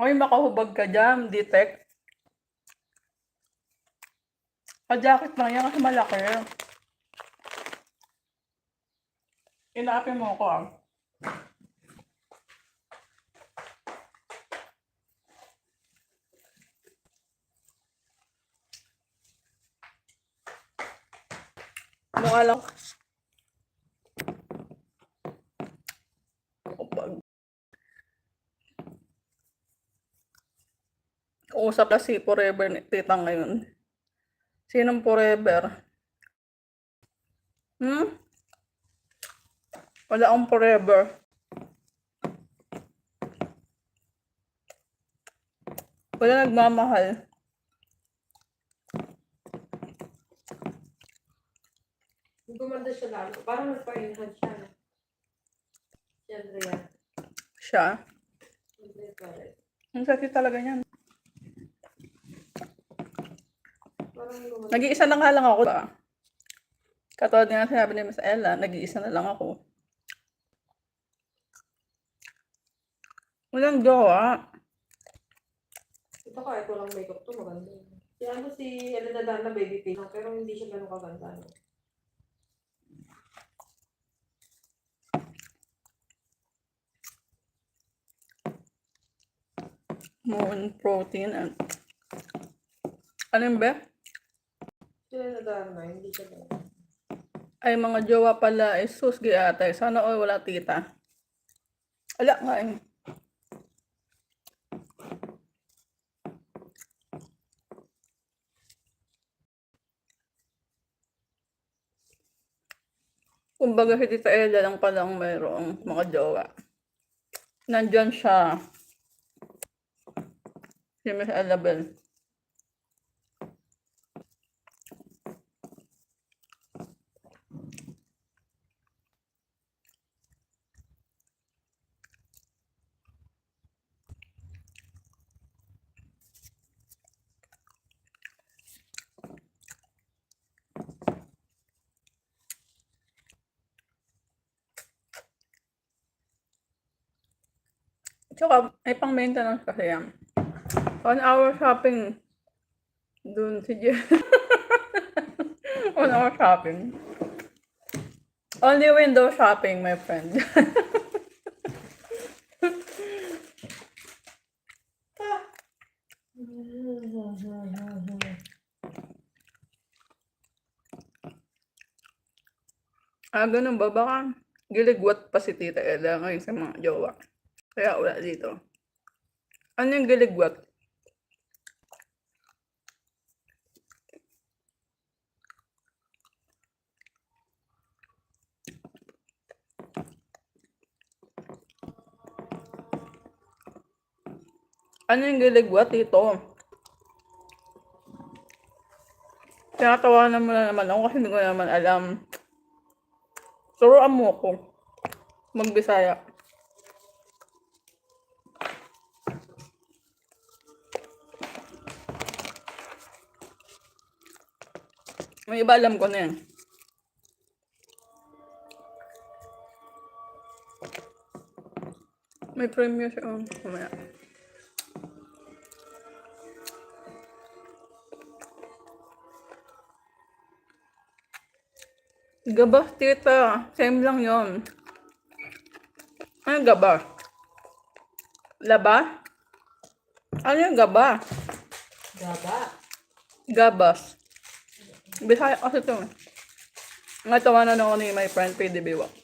Ay, makahubag ka dyan, detect. Ka-jacket lang yan kasi malaki. Inaapin mo ako ah. Mukha lang. Kausap na si Forever ni tita ngayon. Sinong Forever? Wala akong Forever. Wala nagmamahal. Gumanda siya lalo. Parang nagpa-enhance siya. No? Si Andrea. Siya? Andrea Perez. Ang sakit talaga niyan. Parang gumanda. Nag-iisa na nga lang ako ba? Katulad nga sinabi ni Miss Ella, nag-iisa na lang ako. Walang jowa. Ito kahit walang makeup to, maganda. Si ano si Elena Dana baby pink, pero hindi siya ganun kaganda. No? Moon protein and... Ano yun ba? Si Elena Dana, hindi siya ganun. Ay, mga jowa pala. Ay, susgi ate. Sana all wala tita. Wala nga eh. Kumbaga si Tita Ella lang palang mayroong mga jowa. Nandyan siya. Si Miss Elabel. Tsaka, ay pang maintenance kasi yan. 1 hour shopping. Dun si Jen. 1 hour shopping. Only window shopping, my friend. Ganun ba? Baka giligwat pa si Tita Ella ngayon sa mga jowa. Kaya wala dito. Ano yung giligwat? Ano yung giligwat dito? Tinatawanan mo na naman ako kasi hindi ko naman alam. Turuan mo ako. Magbisaya. May iba alam ko na yan. May premium siya. Mamaya. Gaba, tita. Same lang yon. Ano gaba? Laba? Ano yung gaba? Gaba. Gabas. Bisaya kasi ito. Natawanan ako ni my friend PDB Walk.